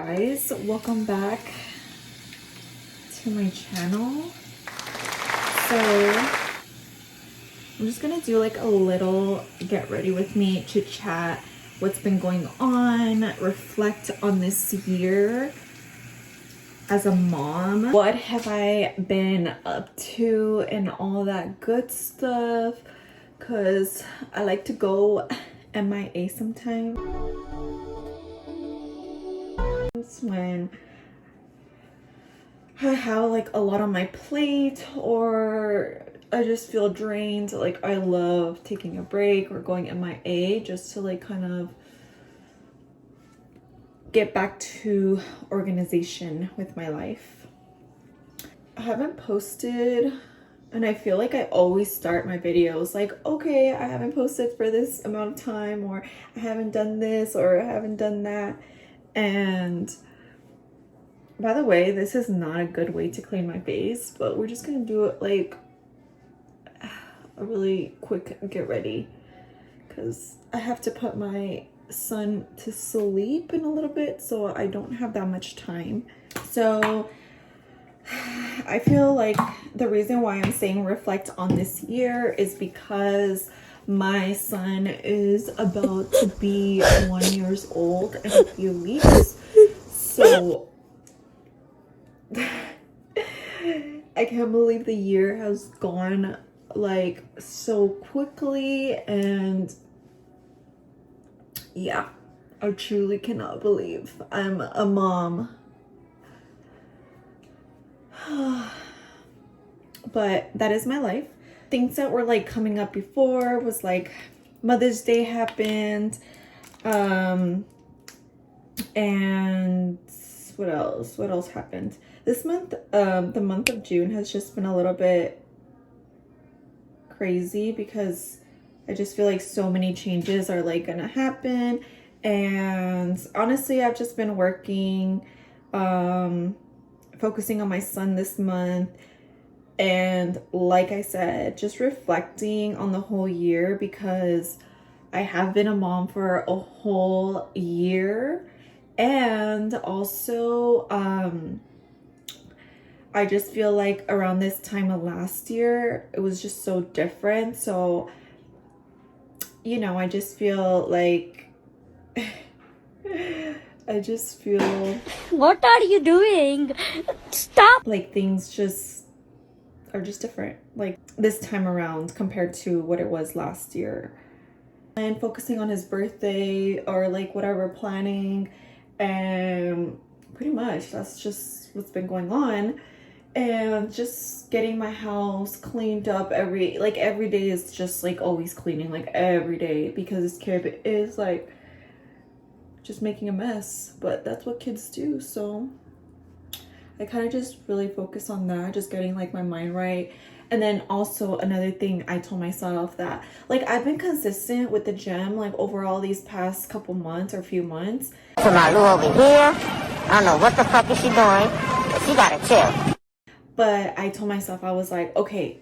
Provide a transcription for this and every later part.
guys, welcome back to my channel. So I'm just gonna do like a little get ready with me, chit chat, what's been going on, reflect on this year as a mom, what have I been up to and all that good stuff, because I like to go MIA sometimes when I have like a lot on my plate or I just feel drained. Like I love taking a break or going MIA just to like kind of get back to organization with my life. I haven't posted, and I feel like I always start my videos like, okay, I haven't posted for this amount of time, or I haven't done this, or I haven't done that. And by the way, this is not a good way to clean my face, but we're just gonna do it like a really quick get ready because I have to put my son to sleep in a little bit, so I don't have that much time. So I feel like the reason why I'm saying reflect on this year is because my son is about to be 1 year old in a few weeks. So I can't believe the year has gone like so quickly, and yeah, I truly cannot believe I'm a mom. But that is my life. Things that were like coming up before was like Mother's Day happened, and what else happened this month? The month of June has just been a little bit crazy because I just feel like so many changes are like gonna happen, and honestly I've just been working, focusing on my son this month, and like I said, just reflecting on the whole year because I have been a mom for a whole year. And also I just feel like around this time of last year it was just so different. So you know, I just feel like I just feel what are you doing? Stop. Like things just are just different like this time around compared to what it was last year. And focusing on his birthday or like whatever planning, and pretty much that's just what's been going on. And just getting my house cleaned up every day is just like always cleaning, like every day, because this kid is like just making a mess, but that's what kids do. So I kind of just really focus on that, just getting like my mind right. And then also another thing, I told myself that like I've been consistent with the gym like overall these past couple months or few months. So Malu over here, I don't know what the fuck is she doing, but she gotta chill. But I told myself, I was like, okay,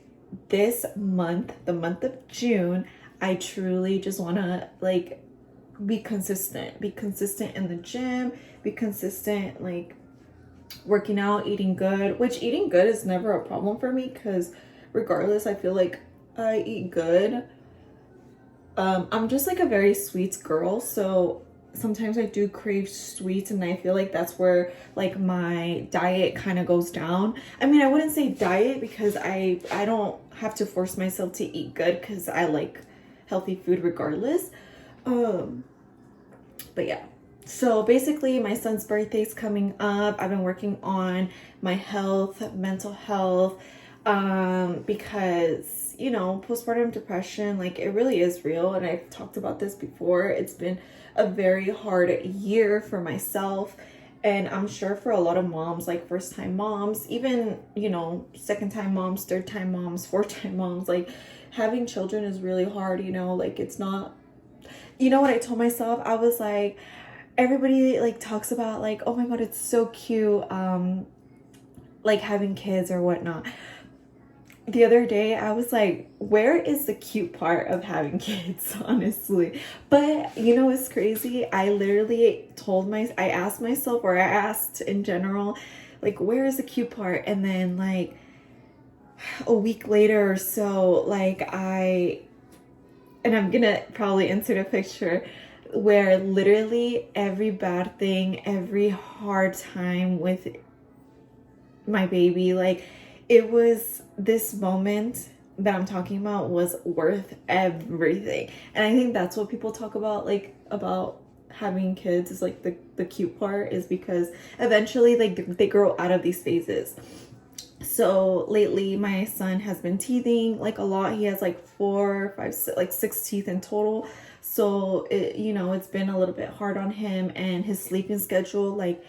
this month, the month of June, I truly just want to like be consistent in the gym, be consistent like working out, eating good, which eating good is never a problem for me because regardless, I feel like I eat good. I'm just like a very sweet girl, so sometimes I do crave sweets, and I feel like that's where like my diet kind of goes down. I mean, I wouldn't say diet because I don't have to force myself to eat good because I like healthy food regardless. But yeah, so basically my son's birthday's coming up. I've been working on my health, mental health, because you know, postpartum depression, like it really is real, and I've talked about this before. It's been a very hard year for myself, and I'm sure for a lot of moms, like first time moms, even, you know, second time moms, third time moms, fourth time moms, like having children is really hard, you know, like it's not, you know what I told myself? I was like, everybody like talks about like, oh my god, it's so cute like having kids or whatnot. the other day I was like, where is the cute part of having kids, honestly? But you know what's crazy? I literally I asked myself, or I asked in general, like, where is the cute part? And then like a week later or so, like and I'm gonna probably insert a picture where literally every bad thing, every hard time with my baby, like it was this moment that I'm talking about was worth everything. And I think that's what people talk about, like about having kids is like the cute part is because eventually like they grow out of these phases. So lately my son has been teething like a lot. He has like 6 teeth in total. So it, you know, it's been a little bit hard on him, and his sleeping schedule like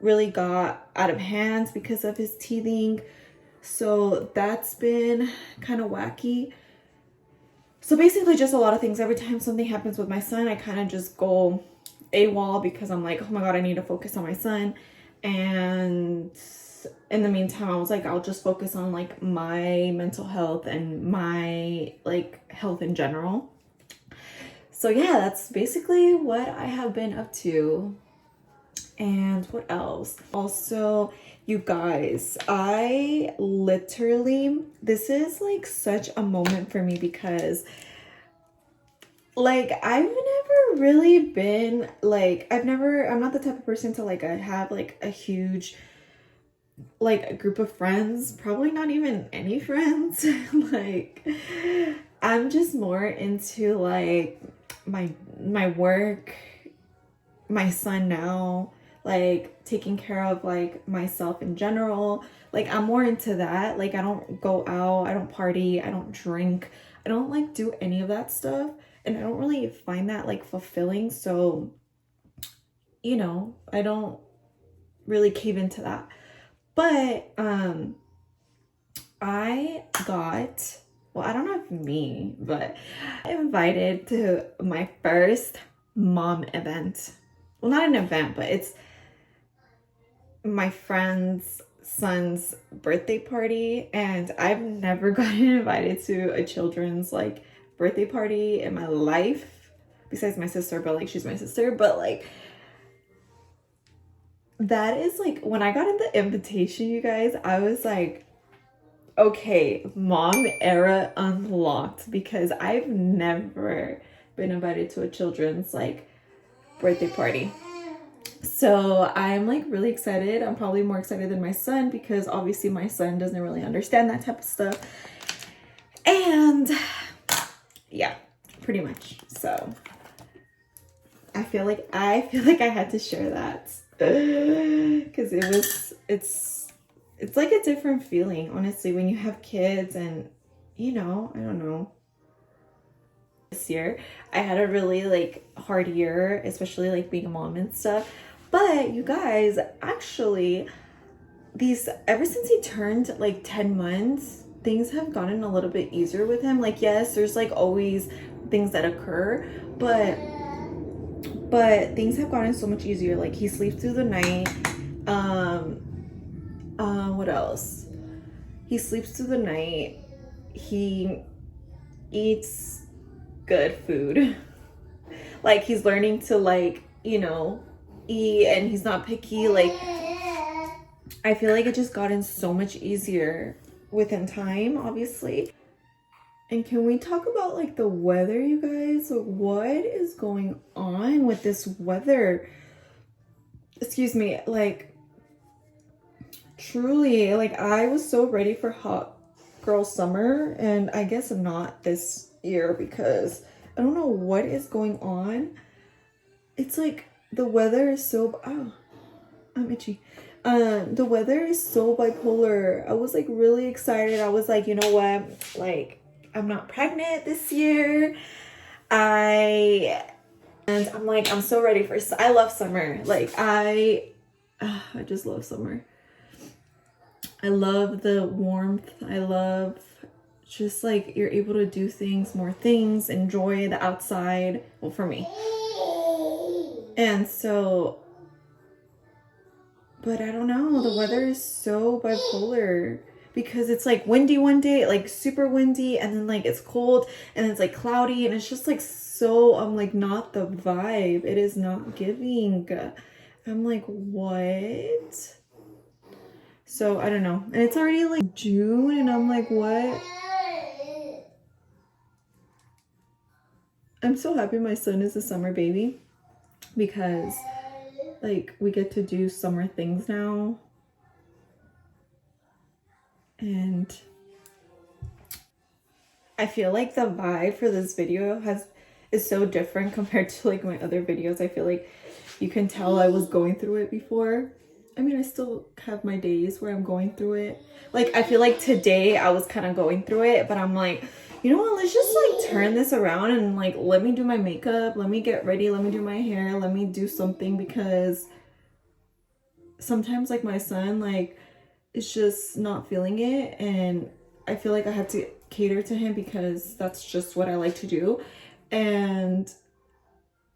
really got out of hand because of his teething. So that's been kind of wacky. So basically just a lot of things. Every time something happens with my son, I kind of just go AWOL because I'm like, oh my God, I need to focus on my son. And in the meantime, I was like, I'll just focus on like my mental health and my like health in general. So yeah, that's basically what I have been up to. And what else? Also, you guys, I literally, this is like such a moment for me because like I've never really been like, I'm not the type of person to like have like a huge like a group of friends, probably not even any friends. Like I'm just more into like my work, my son now, like taking care of like myself in general. Like I'm more into that. Like I don't go out, I don't party, I don't drink, I don't like do any of that stuff, and I don't really find that like fulfilling. So you know, I don't really cave into that. But I got, well, I don't know if me, but I invited to my first mom event. Well, not an event, but it's my friend's son's birthday party, and I've never gotten invited to a children's like birthday party in my life, besides my sister, but like she's my sister. But like that is like when I got in the invitation, you guys, I was like, okay, mom era unlocked, because I've never been invited to a children's like birthday party. So I'm like really excited. I'm probably more excited than my son because obviously my son doesn't really understand that type of stuff. And yeah, pretty much. So I feel like I had to share that because it's like a different feeling, honestly, when you have kids. And you know, I don't know, this year I had a really like hard year, especially like being a mom and stuff. But you guys, actually ever since he turned like 10 months, things have gotten a little bit easier with him. Like yes, there's like always things that occur, but things have gotten so much easier. Like he sleeps through the night. What else? He sleeps through the night. He eats good food. Like he's learning to like, you know, eat, and he's not picky. Like I feel like it just gotten so much easier within time, obviously. And can we talk about like the weather, you guys? Like, what is going on with this weather? Excuse me, like truly, like I was so ready for hot girl summer, and I guess not this year because I don't know what is going on. It's like the weather is so, oh, I'm itchy. The weather is so bipolar. I was like really excited. I was like, you know what? Like I'm not pregnant this year. And I'm like, I'm so ready for, I love summer. Like I just love summer. I love the warmth. I love just like you're able to do things, more things, enjoy the outside. Well, for me. And so, but I don't know, the weather is so bipolar. because it's like windy one day, like super windy, and then like it's cold and it's like cloudy, and it's just like so I'm like not the vibe. It is not giving. I'm like, what? So I don't know. And it's already like June and I'm like, what? I'm so happy my son is a summer baby because like we get to do summer things now. And I feel like the vibe for this video is so different compared to like my other videos. I feel like you can tell I was going through it before. I mean, I still have my days where I'm going through it. Like, I feel like today I was kind of going through it, but I'm like, you know what, let's just like turn this around and like, let me do my makeup, let me get ready, let me do my hair, let me do something, because sometimes like my son like is just not feeling it, and I feel like I have to cater to him because that's just what I like to do. And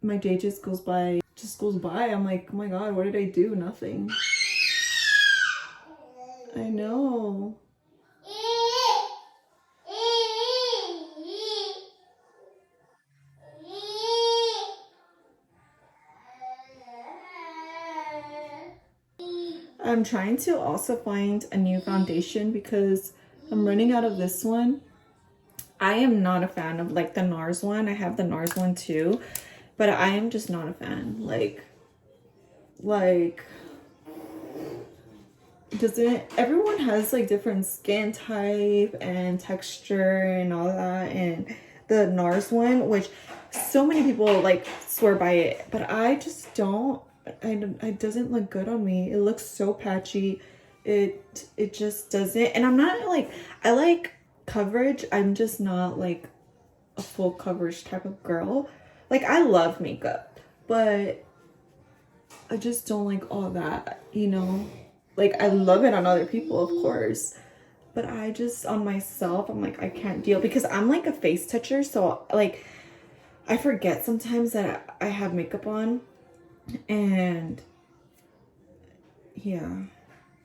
my day just goes by. I'm like, oh my god, what did I do? Nothing. I know. I'm trying to also find a new foundation because I'm running out of this one. I am not a fan of like the NARS one. I have the NARS one too, but I am just not a fan. Like doesn't everyone has like different skin type and texture and all that, and the NARS one, which so many people like swear by it, but I just don't. It doesn't look good on me. It looks so patchy. It just doesn't. And I'm not like, I like coverage. I'm just not like a full coverage type of girl. Like, I love makeup, but I just don't like all that, you know? Like, I love it on other people, of course, but I just, on myself, I'm like, I can't deal, because I'm like a face toucher. So like, I forget sometimes that I have makeup on, and yeah,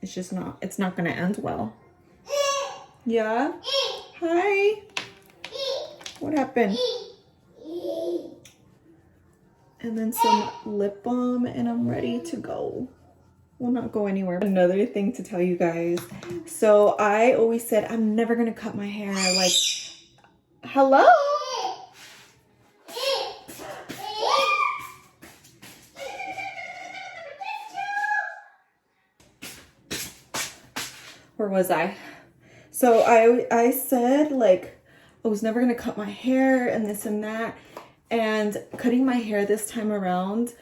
it's just not, it's not gonna end well. Yeah? Hi. What happened? And then some lip balm, and I'm ready to go. Will not go anywhere. Another thing to tell you guys. So I always said I'm never gonna cut my hair. Like, hello? Where was I? So I said like I was never gonna cut my hair and this and that, and cutting my hair this time around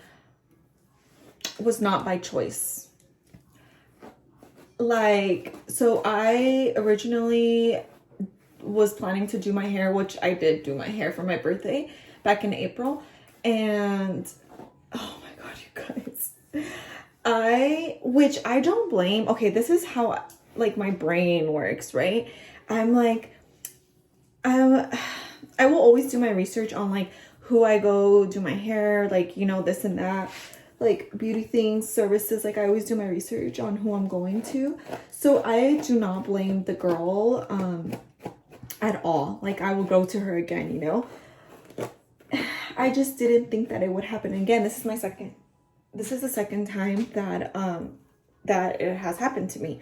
was not by choice. Like, so I originally was planning to do my hair, which I did do my hair for my birthday back in April, and oh my god, you guys, which I don't blame. Okay, this is how like my brain works, right? I'm like, I will always do my research on like who I go do my hair, like, you know, this and that, like beauty things, services. Like, I always do my research on who I'm going to. So I do not blame the girl at all. Like, I will go to her again, you know. I just didn't think that it would happen again. This is the second time that that it has happened to me,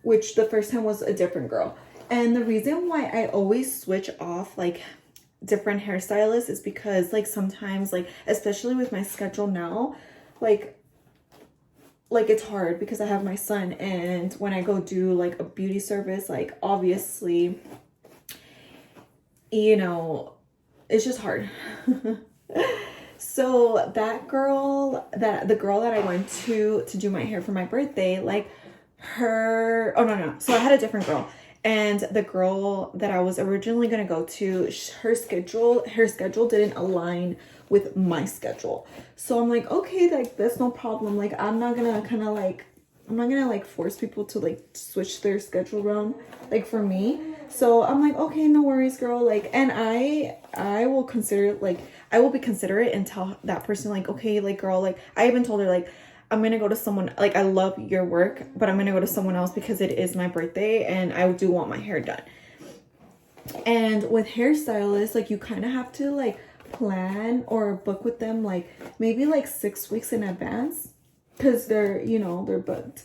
which the first time was a different girl. And the reason why I always switch off like different hairstylists is because like sometimes, like especially with my schedule now, like it's hard because I have my son, and when I go do like a beauty service, like obviously, you know, it's just hard. So that girl, the girl that I went to do my hair for my birthday, like so I had a different girl, and the girl that I was originally going to go to, her schedule didn't align with my schedule. So I'm like, okay, like that's no problem. Like, I'm not gonna force people to like switch their schedule around, like for me. So I'm like, okay, no worries, girl. Like, and I will be considerate and tell that person like, okay, like girl, like I even told her like, I'm gonna go to someone, like, I love your work, but I'm gonna go to someone else because it is my birthday and I do want my hair done. And with hairstylists, like, you kind of have to like plan or book with them like maybe like 6 weeks in advance, because they're, you know, they're booked.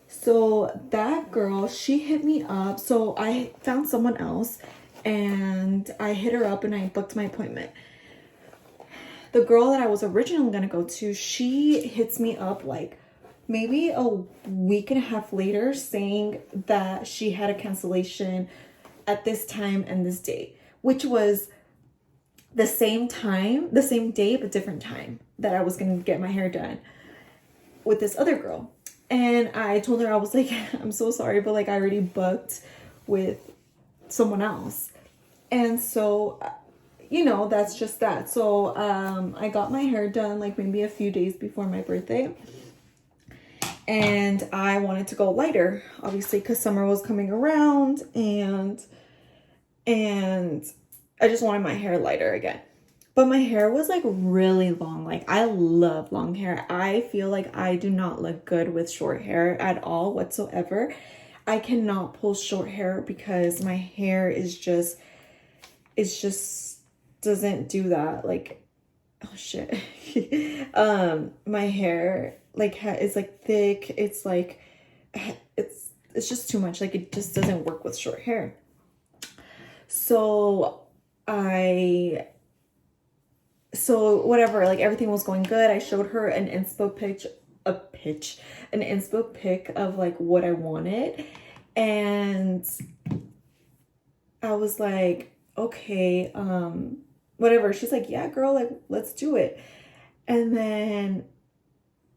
So that girl, she hit me up. So I found someone else and I hit her up and I booked my appointment. The girl that I was originally gonna go to, she hits me up like maybe a week and a half later saying that she had a cancellation at this time and this date, which was the same time, the same day, but different time that I was gonna get my hair done with this other girl. And I told her, I was like, I'm so sorry, but like I already booked with someone else. And so, you know, that's just that. So I got my hair done like maybe a few days before my birthday. And I wanted to go lighter, obviously, because summer was coming around, and I just wanted my hair lighter again. But my hair was like really long. Like, I love long hair. I feel like I do not look good with short hair at all whatsoever. I cannot pull short hair because my hair is just, it's just doesn't do that. Like, oh shit. My hair like is like thick. It's like, it's just too much. Like, it just doesn't work with short hair. So whatever, like everything was going good. I showed her an inspo pic of like what I wanted, and I was like, okay, whatever. She's like, yeah, girl, like, let's do it. And then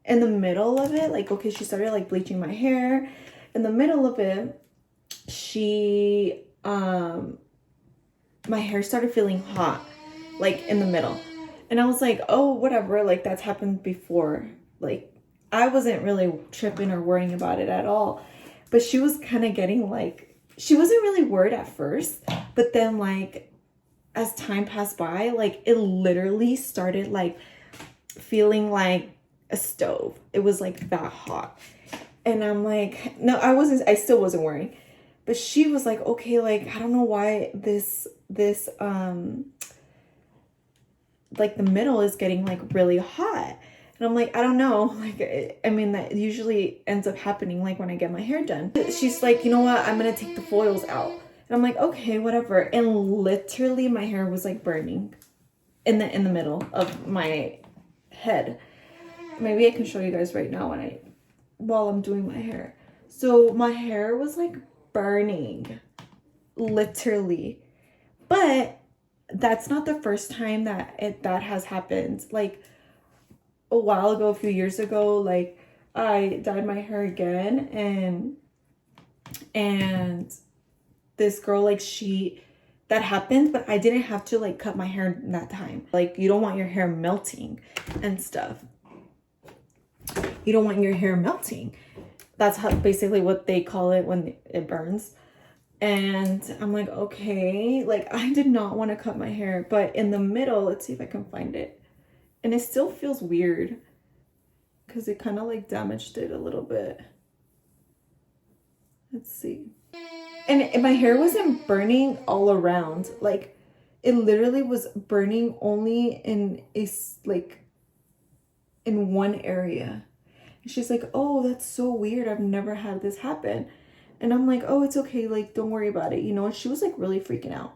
in the middle of it, like, okay, she started like bleaching my hair. In the middle of it, she my hair started feeling hot, like in the middle. And I was like, oh, whatever, like that's happened before. Like, I wasn't really tripping or worrying about it at all. But she was kind of getting like, she wasn't really worried at first, but then like as time passed by, like it literally started like feeling like a stove. It was like that hot. And I'm like, no, I still wasn't worrying. But she was like, okay, like, I don't know why this like the middle is getting like really hot. And I'm like, I don't know. Like, I mean, that usually ends up happening like when I get my hair done. She's like, you know what? I'm going to take the foils out. And I'm like, okay, whatever. And literally my hair was like burning in the middle of my head. Maybe I can show you guys right now while I'm doing my hair. So my hair was like burning, literally. But that's not the first time that has happened. Like a while ago, a few years ago, like I dyed my hair again, and this girl, like, that happened, but I didn't have to like cut my hair that time. Like, you don't want your hair melting and stuff. You don't want your hair melting. That's basically what they call it when it burns. And I'm like, okay, like I did not want to cut my hair, but in the middle, let's see if I can find it. And it still feels weird because it kind of like damaged it a little bit. Let's see. And my hair wasn't burning all around. Like, it literally was burning only in in one area. And she's like, oh, that's so weird. I've never had this happen. And I'm like, oh, it's okay. Like, don't worry about it. You know, and she was like really freaking out.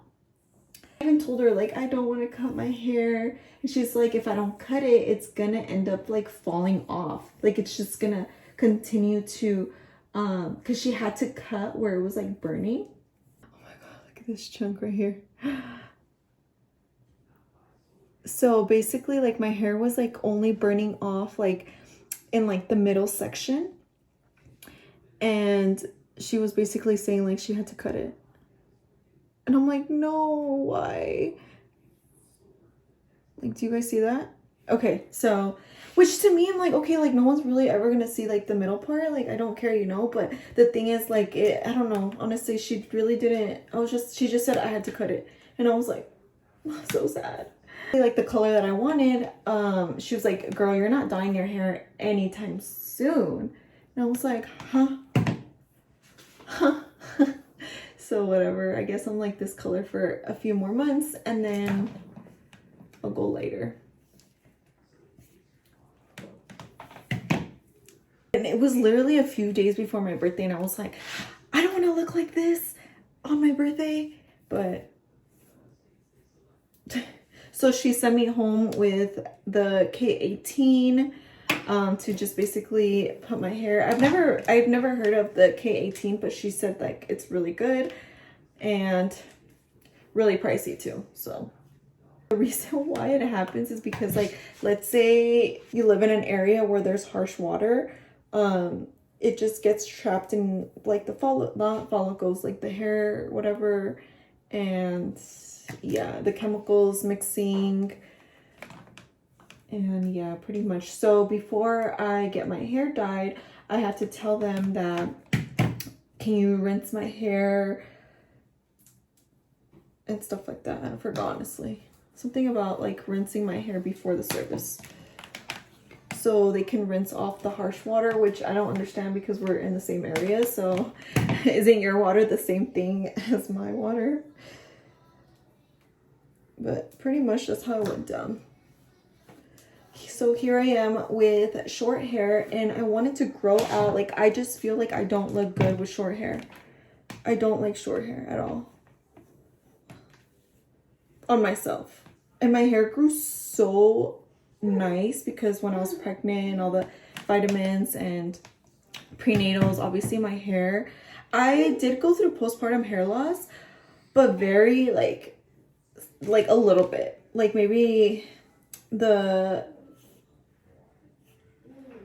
I even told her, like, I don't want to cut my hair. And she's like, if I don't cut it, it's gonna end up like falling off. Like, it's just gonna continue to, because she had to cut where it was like burning. Oh my God, look at this chunk right here. So basically, like, my hair was like only burning off like in like the middle section. And she was basically saying like she had to cut it. And I'm like, no, why? Like, do you guys see that? Okay, so, which to me, I'm like, okay, like no one's really ever gonna see like the middle part. Like, I don't care, you know, but the thing is, like, I don't know. Honestly, she really didn't, she just said I had to cut it. And I was like, so sad. like the color that I wanted. She was like, girl, you're not dyeing your hair anytime soon. And I was like, huh? So whatever, I guess I'm like this color for a few more months and then I'll go lighter. And it was literally a few days before my birthday and I was like, I don't want to look like this on my birthday, but so she sent me home with the K18 to just basically put my hair. I've never heard of the K18, but she said like it's really good and really pricey too. So the reason why it happens is because, like, let's say you live in an area where there's harsh water, it just gets trapped in like the not follicles, like the hair, whatever, and yeah, the chemicals mixing. And yeah, pretty much. So before I get my hair dyed, I have to tell them that, can you rinse my hair and stuff like that. I forgot, honestly. Something about like rinsing my hair before the service, so they can rinse off the harsh water, which I don't understand because we're in the same area. So isn't your water the same thing as my water? But pretty much that's how it went down. So here I am with short hair and I wanted to grow out. Like, I just feel like I don't look good with short hair. I don't like short hair at all on myself. And my hair grew so nice because when I was pregnant and all the vitamins and prenatals, obviously my hair, I did go through postpartum hair loss, but very like a little bit, like maybe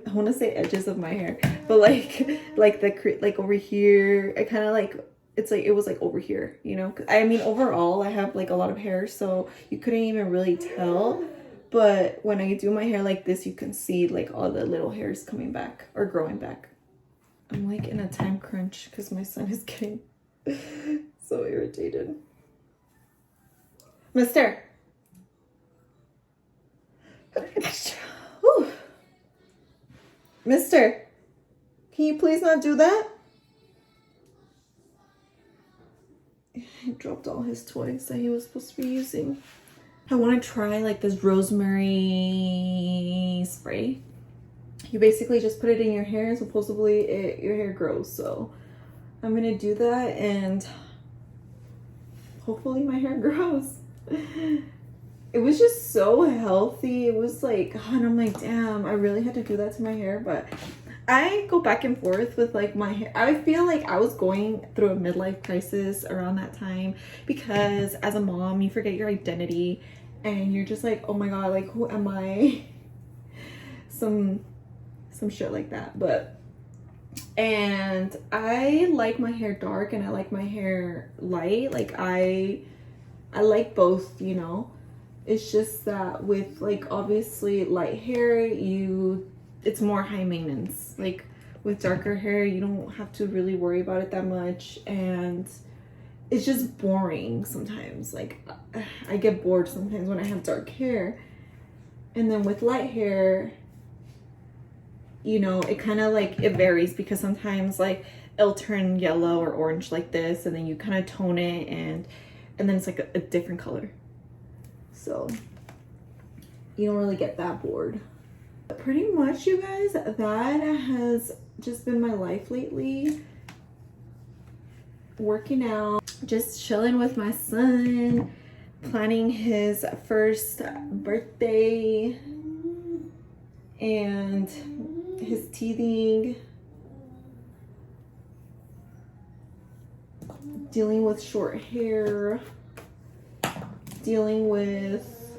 I want to say edges of my hair, but like over here, I kind of like, it's like, it was like over here, you know. I mean, overall I have like a lot of hair, so you couldn't even really tell, but when I do my hair like this, you can see like all the little hairs coming back or growing back. I'm like in a time crunch because my son is getting so irritated. Mister. Whew. Mister, can you please not do that? He dropped all his toys that he was supposed to be using. I want to try like this rosemary spray. You basically just put it in your hair and supposedly your hair grows. So I'm going to do that and hopefully my hair grows. It was just so healthy. It was like, oh, and I'm like, damn, I really had to do that to my hair. But I go back and forth with like my hair. I feel like I was going through a midlife crisis around that time because as a mom, you forget your identity and you're just like, oh my God, like who am I? Some shit like that. And I like my hair dark and I like my hair light. Like I like both, you know. It's just that with like obviously light hair, it's more high maintenance. Like with darker hair, you don't have to really worry about it that much, and it's just boring sometimes. Like I get bored sometimes when I have dark hair. And then with light hair, you know, it kind of like, it varies because sometimes like it'll turn yellow or orange like this, and then you kind of tone it and then it's like a different color. So you don't really get that bored. But pretty much, you guys, that has just been my life lately. Working out, just chilling with my son, planning his first birthday and his teething, dealing with short hair, dealing with,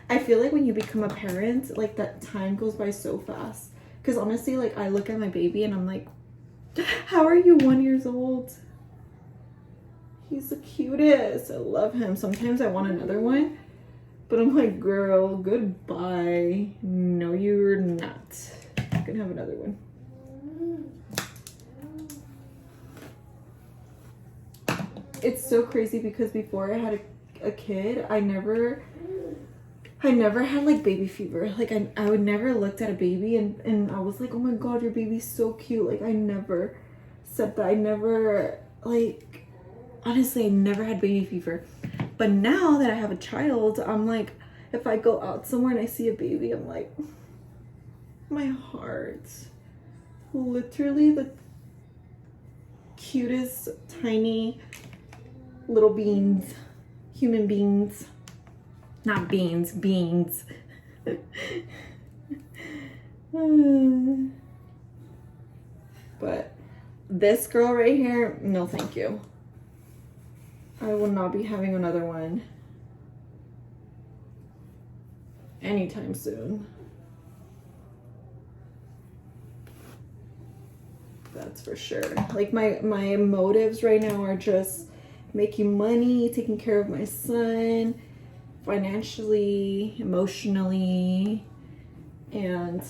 I feel like when you become a parent, like that time goes by so fast. Because honestly, like I look at my baby and I'm like, how are you 1 year old? He's the cutest. I love him. Sometimes I want another one, but I'm like, girl, goodbye. No, you're not. You can have another one. it's so crazy because before I had a kid, I never had like baby fever. Like I would never looked at a baby and I was like, oh my god, your baby's so cute. Like I never said that. I never, like, honestly, I never had baby fever. But now that I have a child, I'm like, if I go out somewhere and I see a baby, I'm like, my heart. Literally the cutest tiny little beans, human beings. Not beans, beans. But this girl right here, no thank you. I will not be having another one anytime soon. That's for sure. Like my motives right now are just making money, taking care of my son, financially, emotionally, and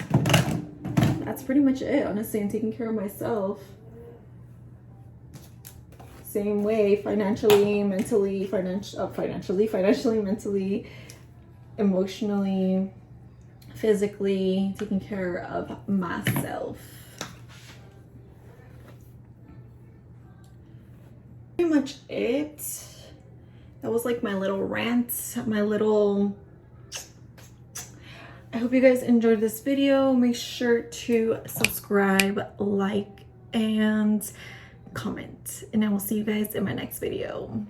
that's pretty much it, honestly, and taking care of myself. Same way, financially, mentally, mentally, emotionally, physically, taking care of myself. Pretty much it. That was like my little rant, I hope you guys enjoyed this video. Make sure to subscribe, like, and comment. And I will see you guys in my next video.